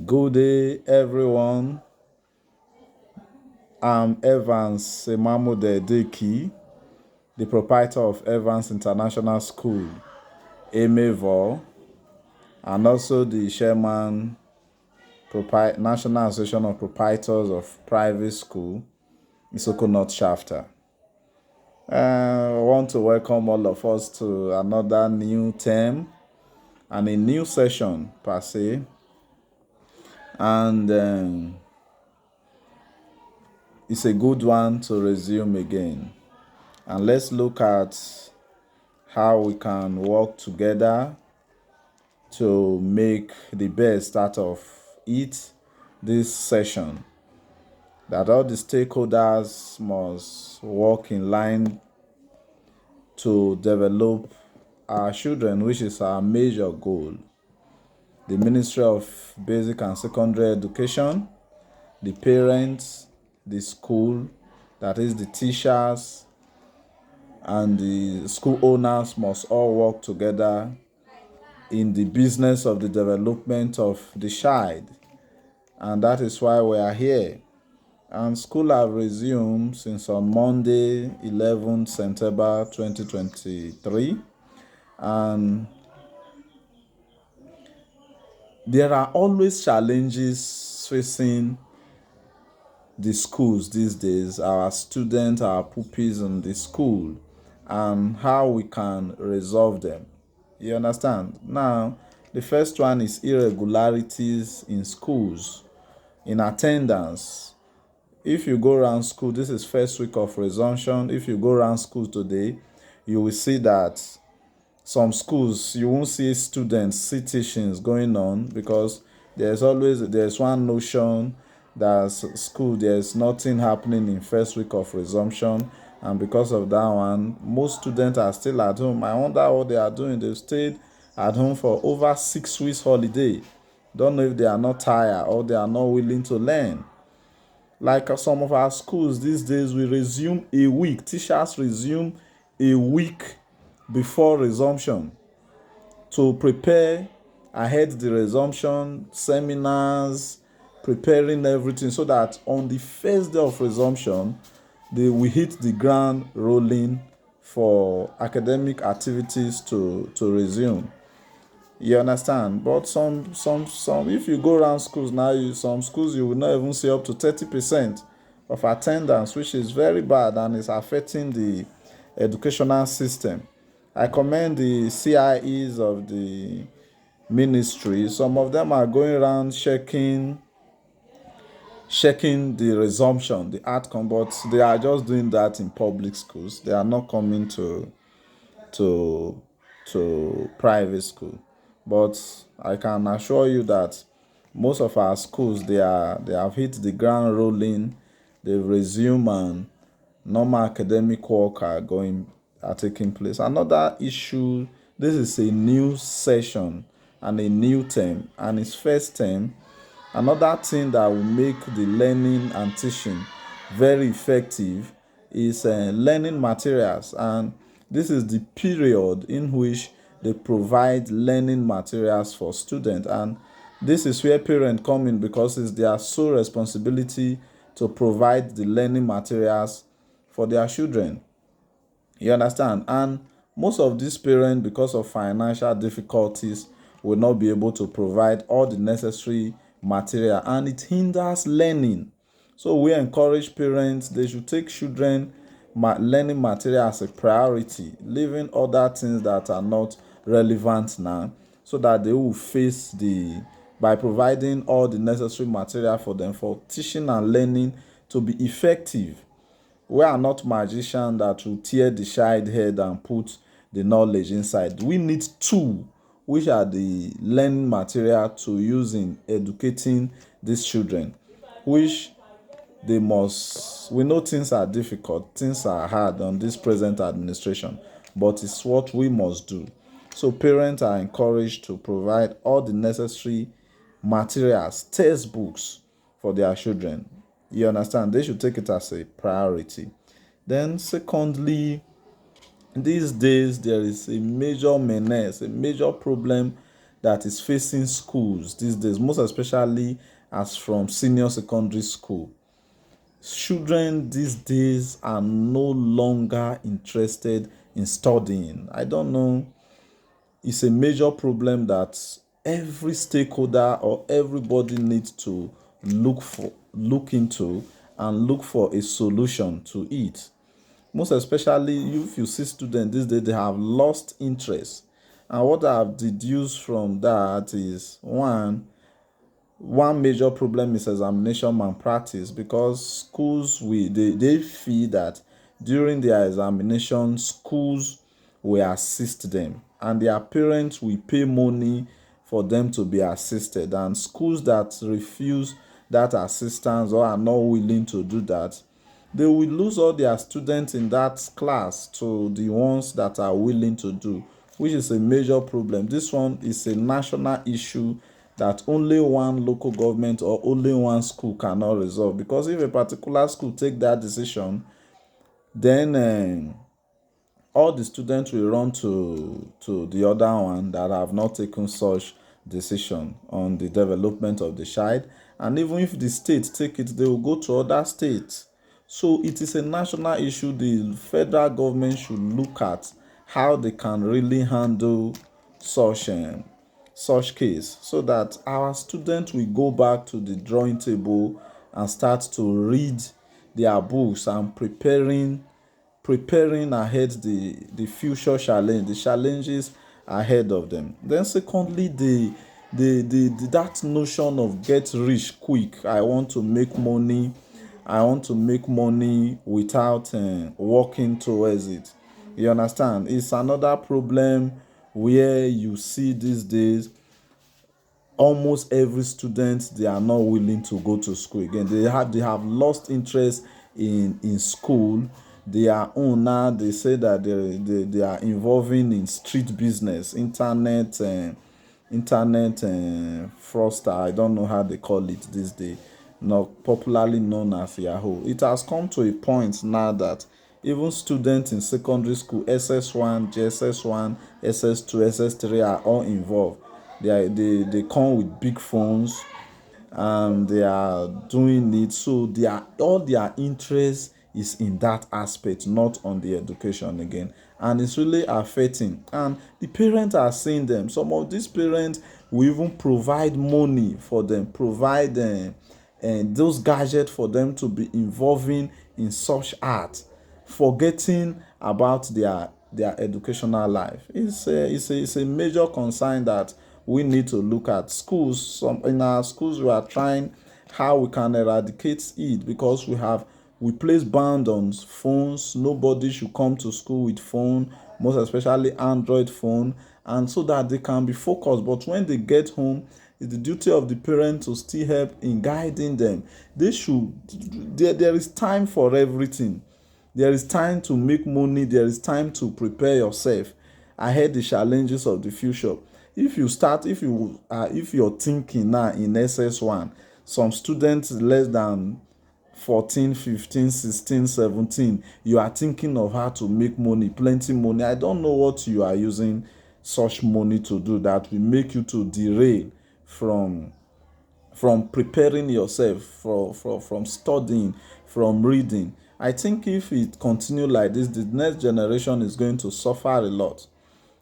Good day, everyone. I'm Evans Semamude Deki, the proprietor of Evans International School, Emevo, and also the chairman, National Association of Proprietors of Private School, Isoko North Shafter. I want to welcome all of us to another new term and a new session per se. And it's a good one to resume again. And let's look at how we can work together to make the best out of it this session. That all the stakeholders must work in line to develop our children, which is our major goal. The Ministry of Basic and Secondary Education, the parents, the school, that is the teachers, and the school owners must all work together in the business of the development of the child. And that is why we are here. And school have resumed since on Monday, 11th September 2023. And there are always challenges facing the schools these days, our students, our pupils in the school, and how we can resolve them. You understand? Now, the first one is irregularities in schools, in attendance. If you go around school, this is first week of resumption. If you go around school today, you will see that some schools, you won't see students see teachings going on because there's one notion that school, there's nothing happening in first week of resumption, and because of that one, most students are still at home. I wonder what they are doing. They've stayed at home for over 6 weeks holiday. Don't know if they are not tired or they are not willing to learn. Like some of our schools these days, we resume a week. Teachers resume a week before resumption to prepare ahead the resumption, seminars, preparing everything so that on the first day of resumption, we hit the ground rolling for academic activities to resume. You understand? But some if you go around schools now, some schools you will not even see up to 30% of attendance, which is very bad and is affecting the educational system. I commend the CIEs of the ministry. Some of them are going around checking the resumption, the outcome, but they are just doing that in public schools. They are not coming to private school. But I can assure you that most of our schools, they have hit the ground rolling. They've resumed and normal academic work are taking place. Another issue, this is a new session and a new term, and it's first term. Another thing that will make the learning and teaching very effective is learning materials, and this is the period in which they provide learning materials for students, and this is where parents come in because it's their sole responsibility to provide the learning materials for their children. You understand? And most of these parents, because of financial difficulties, will not be able to provide all the necessary material, and it hinders learning. So we encourage parents, they should take children learning material as a priority, leaving other things that are not relevant now, so that they will face by providing all the necessary material for them for teaching and learning to be effective. We are not magicians that will tear the child head and put the knowledge inside. We need tools, which are the learning material to use in educating these children, which we know things are difficult, things are hard on this present administration, but it's what we must do. So parents are encouraged to provide all the necessary materials, textbooks for their children. You understand? They should take it as a priority. Then secondly, these days there is a major menace, a major problem that is facing schools these days, most especially as from senior secondary school. Children these days are no longer interested in studying. I don't know. It's a major problem that every stakeholder or everybody needs to look into and look for a solution to it. Most especially if you see students these days, they have lost interest. And what I've deduced from that is one major problem is examination malpractice, because schools they feel that during their examination schools will assist them and their parents will pay money for them to be assisted, and schools that refuse that assistance or are not willing to do that, they will lose all their students in that class to the ones that are willing to do, which is a major problem. This one is a national issue that only one local government or only one school cannot resolve, because if a particular school take that decision, then all the students will run to the other one that have not taken such decision on the development of the child. And even if the state take it, they will go to other states. So it is a national issue. The federal government should look at how they can really handle such case, so that our students will go back to the drawing table and start to read their books and preparing ahead the future challenge, the challenges ahead of them. Then secondly, the that notion of get rich quick. I want to make money. I want to make money without working towards it. You understand? It's another problem where you see these days almost every student, they are not willing to go to school again. They have lost interest in school. Their own now, they say that they are involving in street business, internet fraudster. I don't know how they call it this day, not popularly known as Yahoo. It has come to a point now that even students in secondary school, SS1, JSS1, SS2, SS3 are all involved. They come with big phones and they are doing it. So all their interest is in that aspect, not on the education again. And it's really affecting. And the parents are seeing them. Some of these parents will even provide money for them, provide those gadgets for them to be involving in such art, forgetting about their educational life. It's a major concern that we need to look at. In our schools we are trying how we can eradicate it, because we place band on phones. Nobody should come to school with phone, most especially Android phone, and so that they can be focused. But when they get home, it's the duty of the parent to still help in guiding them. There is time for everything. There is time to make money. There is time to prepare yourself ahead the challenges of the future. If you're thinking now in SS1, some students less than 14, 15, 16, 17, you are thinking of how to make money, plenty money. I don't know what you are using such money to do that will make you to derail from preparing yourself, from studying, from reading. I think if it continue like this, the next generation is going to suffer a lot.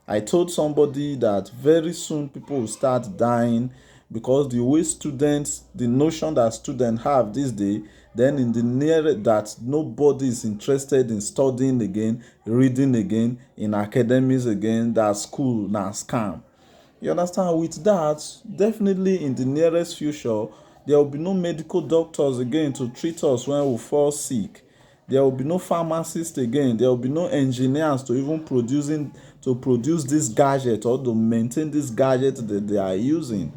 I told somebody that very soon people will start dying, because the way the notion that students have this day, then in the near that nobody is interested in studying again, reading again, in academics again, that school now scam. You understand? With that, definitely in the nearest future, there will be no medical doctors again to treat us when we fall sick. There will be no pharmacists again. There will be no engineers to even produce this gadget or to maintain this gadget that they are using.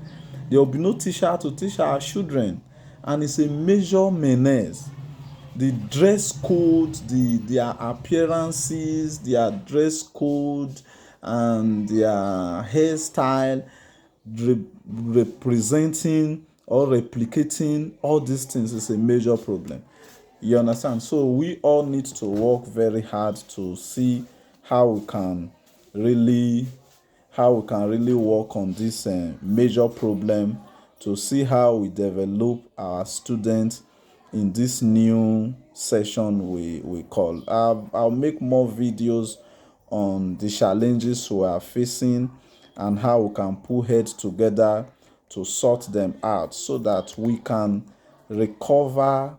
There will be no teacher to teach our children, and it's a major menace. The dress code, their appearances, their dress code, and their hairstyle representing or replicating all these things is a major problem. You understand? So we all need to work very hard to see how we can really how we can really work on this major problem to see how we develop our students in this new session we call. I'll make more videos on the challenges we are facing and how we can put heads together to sort them out so that we can recover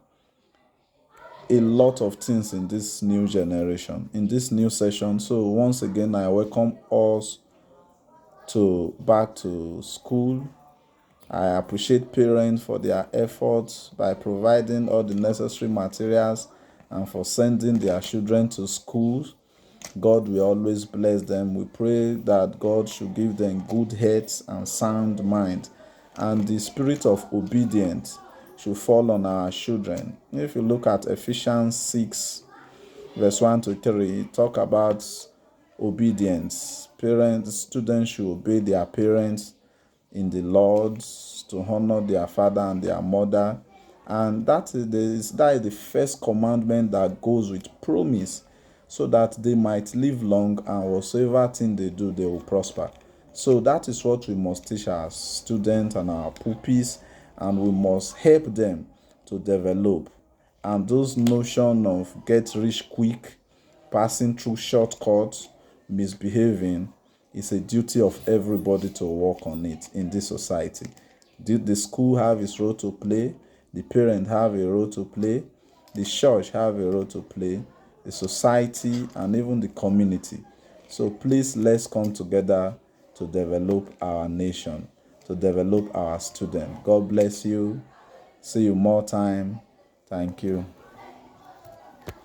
a lot of things in this new generation, in this new session. So once again, I welcome us back to school. I appreciate parents for their efforts by providing all the necessary materials and for sending their children to schools. God will always bless them. We pray that God should give them good heads and sound mind, and the spirit of obedience should fall on our children. If you look at Ephesians 6, verse 1 to 3, talk about obedience. Students should obey their parents in the Lord, to honor their father and their mother. And that is the first commandment that goes with promise, so that they might live long, and whatsoever thing they do, they will prosper. So that is what we must teach our students and our pupils, and we must help them to develop. And those notion of get rich quick, passing through shortcuts, misbehaving, is a duty of everybody to work on it in this society. The school have its role to play, the parent have a role to play, the church have a role to play, the society, and even the community. So please, let's come together to develop our nation, to develop our students. God bless you. See you more time. Thank you.